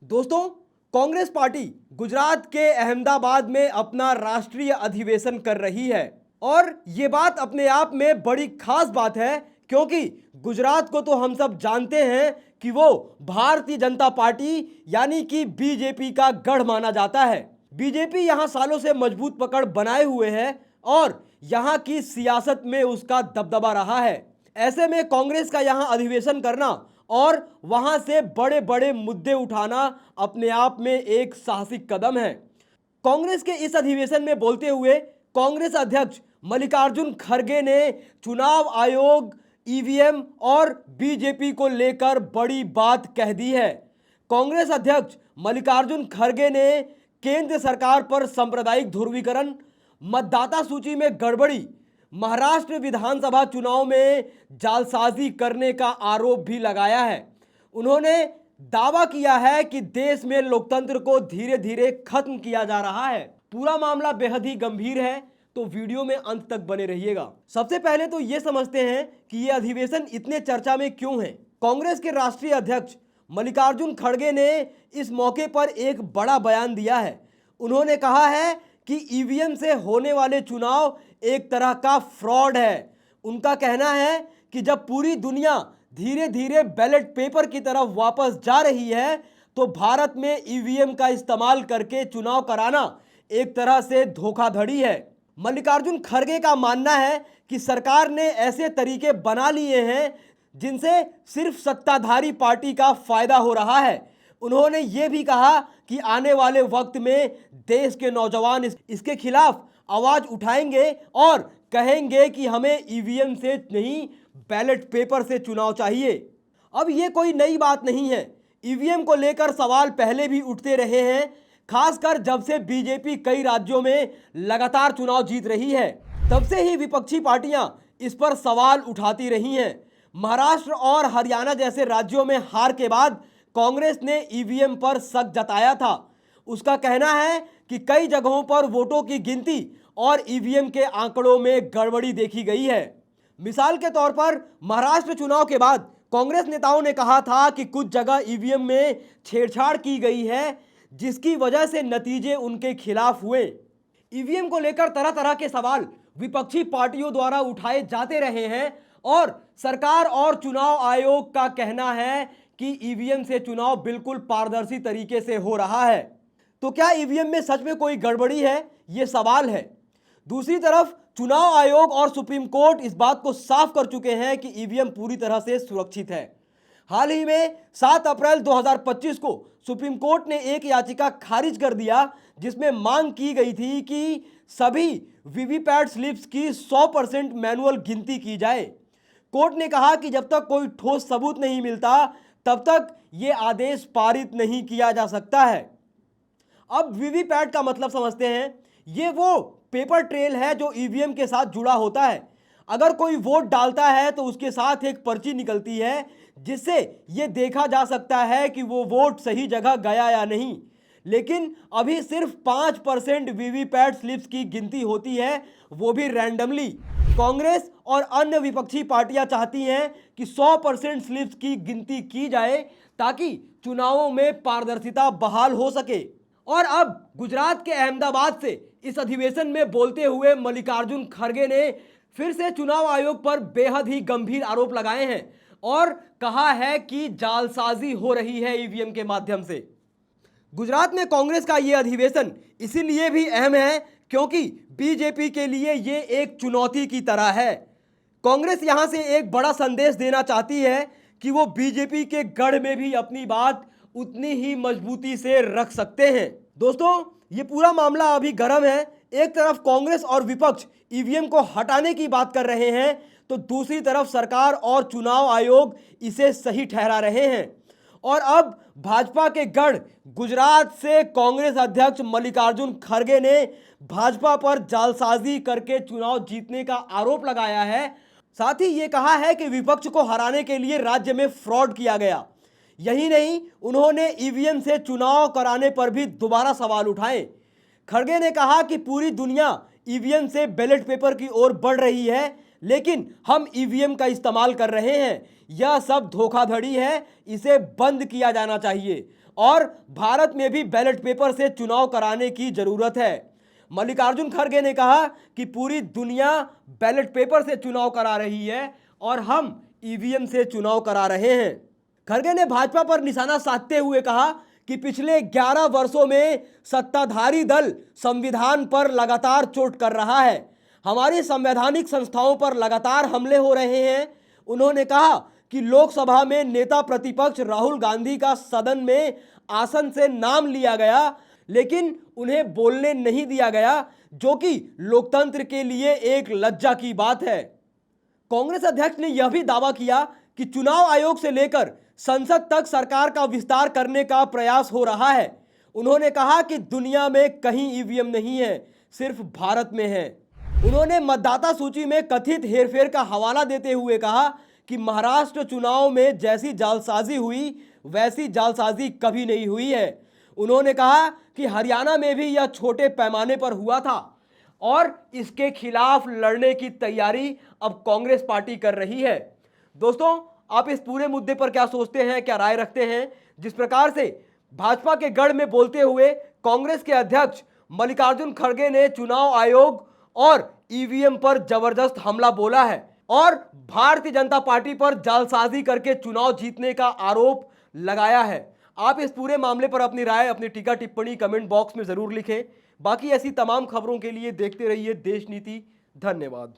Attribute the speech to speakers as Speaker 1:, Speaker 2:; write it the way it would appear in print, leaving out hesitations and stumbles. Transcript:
Speaker 1: दोस्तों, कांग्रेस पार्टी गुजरात के अहमदाबाद में अपना राष्ट्रीय अधिवेशन कर रही है और ये बात अपने आप में बड़ी खास बात है क्योंकि गुजरात को तो हम सब जानते हैं कि वो भारतीय जनता पार्टी यानी कि बीजेपी का गढ़ माना जाता है। बीजेपी यहां सालों से मजबूत पकड़ बनाए हुए है और यहां की सियासत में उसका दबदबा रहा है। ऐसे में कांग्रेस का यहां अधिवेशन करना और वहां से बड़े बड़े मुद्दे उठाना अपने आप में एक साहसिक कदम है। कांग्रेस के इस अधिवेशन में बोलते हुए कांग्रेस अध्यक्ष मल्लिकार्जुन खड़गे ने चुनाव आयोग, ईवीएम और बीजेपी को लेकर बड़ी बात कह दी है। कांग्रेस अध्यक्ष मल्लिकार्जुन खड़गे ने केंद्र सरकार पर सांप्रदायिक ध्रुवीकरण, मतदाता सूची में गड़बड़ी, महाराष्ट्र विधानसभा चुनाव में जालसाजी करने का आरोप भी लगाया है। उन्होंने दावा किया है कि देश में लोकतंत्र को धीरे धीरे खत्म किया जा रहा है। पूरा मामला बेहद ही गंभीर है, तो वीडियो में अंत तक बने रहिएगा। सबसे पहले तो यह समझते हैं कि यह अधिवेशन इतने चर्चा में क्यों है। कांग्रेस के राष्ट्रीय अध्यक्ष मल्लिकार्जुन खड़गे ने इस मौके पर एक बड़ा बयान दिया है। उन्होंने कहा है कि ईवीएम से होने वाले चुनाव एक तरह का फ्रॉड है। उनका कहना है कि जब पूरी दुनिया धीरे धीरे बैलेट पेपर की तरफ वापस जा रही है तो भारत में ईवीएम का इस्तेमाल करके चुनाव कराना एक तरह से धोखाधड़ी है। मल्लिकार्जुन खड़गे का मानना है कि सरकार ने ऐसे तरीके बना लिए हैं जिनसे सिर्फ सत्ताधारी पार्टी का फायदा हो रहा है। उन्होंने ये भी कहा कि आने वाले वक्त में देश के नौजवान इसके खिलाफ आवाज उठाएंगे और कहेंगे कि हमें ईवीएम से नहीं बैलेट पेपर से चुनाव चाहिए। अब ये कोई नई बात नहीं है। ईवीएम को लेकर सवाल पहले भी उठते रहे हैं, खासकर जब से बीजेपी कई राज्यों में लगातार चुनाव जीत रही है। तब से ही विपक्षी पार्टियां इस पर सवाल उठाती रही हैं। महाराष्ट्र और हरियाणा जैसे राज्यों में हार के बाद कांग्रेस ने ईवीएम पर शक जताया था। उसका कहना है कि कई जगहों पर वोटों की गिनती और ईवीएम के आंकड़ों में गड़बड़ी देखी गई है। मिसाल के तौर पर महाराष्ट्र चुनाव के बाद कांग्रेस नेताओं ने कहा था कि कुछ जगह ईवीएम में छेड़छाड़ की गई है, जिसकी वजह से नतीजे उनके खिलाफ हुए। ईवीएम को लेकर तरह तरह के सवाल विपक्षी पार्टियों द्वारा उठाए जाते रहे हैं और सरकार और चुनाव आयोग का कहना है कि ईवीएम से चुनाव बिल्कुल पारदर्शी तरीके से हो रहा है। तो क्या ईवीएम में सच में कोई गड़बड़ी है, ये सवाल है। दूसरी तरफ चुनाव आयोग और सुप्रीम कोर्ट इस बात को साफ कर चुके हैं कि ईवीएम पूरी तरह से सुरक्षित है। हाल ही में 7 अप्रैल 2025 को सुप्रीम कोर्ट ने एक याचिका खारिज कर दिया जिसमें मांग की गई थी कि सभी वीवीपैट स्लिप्स की 100% मैनुअल गिनती की जाए। कोर्ट ने कहा कि जब तक कोई ठोस सबूत नहीं मिलता तब तक ये आदेश पारित नहीं किया जा सकता है। अब वीवीपैट का मतलब समझते हैं। ये वो पेपर ट्रेल है जो ईवीएम के साथ जुड़ा होता है। अगर कोई वोट डालता है तो उसके साथ एक पर्ची निकलती है जिससे यह देखा जा सकता है कि वो वोट सही जगह गया या नहीं। लेकिन अभी सिर्फ 5% वीवीपैट स्लिप्स की गिनती होती है, वो भी रैंडमली। कांग्रेस और अन्य विपक्षी पार्टियां चाहती हैं कि 100% स्लिप्स की गिनती की जाए ताकि चुनावों में पारदर्शिता बहाल हो सके। और अब गुजरात के अहमदाबाद से इस अधिवेशन में बोलते हुए मल्लिकार्जुन खड़गे ने फिर से चुनाव आयोग पर बेहद ही गंभीर आरोप लगाए हैं और कहा है कि जालसाजी हो रही है ईवीएम के माध्यम से। गुजरात में कांग्रेस का यह अधिवेशन इसीलिए भी अहम है क्योंकि बीजेपी के लिए यह एक चुनौती की तरह है। कांग्रेस यहां से एक बड़ा संदेश देना चाहती है कि वो बीजेपी के गढ़ में भी अपनी बात उतनी ही मजबूती से रख सकते हैं। दोस्तों, ये पूरा मामला अभी गर्म है। एक तरफ कांग्रेस और विपक्ष ईवीएम को हटाने की बात कर रहे हैं तो दूसरी तरफ सरकार और चुनाव आयोग इसे सही ठहरा रहे हैं। और अब भाजपा के गढ़ गुजरात से कांग्रेस अध्यक्ष मल्लिकार्जुन खड़गे ने भाजपा पर जालसाजी करके चुनाव जीतने का आरोप लगाया है। साथ ही ये कहा है कि विपक्ष को हराने के लिए राज्य में फ्रॉड किया गया। यही नहीं, उन्होंने ईवीएम से चुनाव कराने पर भी दोबारा सवाल उठाए। खड़गे ने कहा कि पूरी दुनिया ईवीएम से बैलेट पेपर की ओर बढ़ रही है, लेकिन हम ईवीएम का इस्तेमाल कर रहे हैं। यह सब धोखाधड़ी है, इसे बंद किया जाना चाहिए। और भारत में भी बैलेट पेपर से चुनाव कराने की जरूरत है। मल्लिकार्जुन खड़गे ने कहा कि पूरी दुनिया बैलेट पेपर से चुनाव करा रही है और हम ईवीएम से चुनाव करा रहे हैं। खड़गे ने भाजपा पर निशाना साधते हुए कहा कि पिछले 11 वर्षों में सत्ताधारी दल संविधान पर लगातार चोट कर रहा है, हमारी संवैधानिक संस्थाओं पर लगातार हमले हो रहे हैं। उन्होंने कहा कि लोकसभा में नेता प्रतिपक्ष राहुल गांधी का सदन में आसन से नाम लिया गया, लेकिन उन्हें बोलने नहीं दिया गया, जो कि लोकतंत्र के लिए एक लज्जा की बात है। कांग्रेस अध्यक्ष ने यह भी दावा किया कि चुनाव आयोग से लेकर संसद तक सरकार का विस्तार करने का प्रयास हो रहा है। उन्होंने कहा कि दुनिया में कहीं ईवीएम नहीं है, सिर्फ भारत में है। उन्होंने मतदाता सूची में कथित हेरफेर का हवाला देते हुए कहा कि महाराष्ट्र चुनाव में जैसी जालसाजी हुई वैसी जालसाजी कभी नहीं हुई है। उन्होंने कहा कि हरियाणा में भी यह छोटे पैमाने पर हुआ था और इसके खिलाफ लड़ने की तैयारी अब कांग्रेस पार्टी कर रही है। दोस्तों, आप इस पूरे मुद्दे पर क्या सोचते हैं, क्या राय रखते हैं? जिस प्रकार से भाजपा के गढ़ में बोलते हुए कांग्रेस के अध्यक्ष मल्लिकार्जुन खड़गे ने चुनाव आयोग और ईवीएम पर जबरदस्त हमला बोला है और भारतीय जनता पार्टी पर जालसाजी करके चुनाव जीतने का आरोप लगाया है। आप इस पूरे मामले पर अपनी राय, अपनी टीका टिप्पणी कमेंट बॉक्स में जरूर लिखें। बाकी ऐसी तमाम खबरों के लिए देखते रहिए देश नीति। धन्यवाद।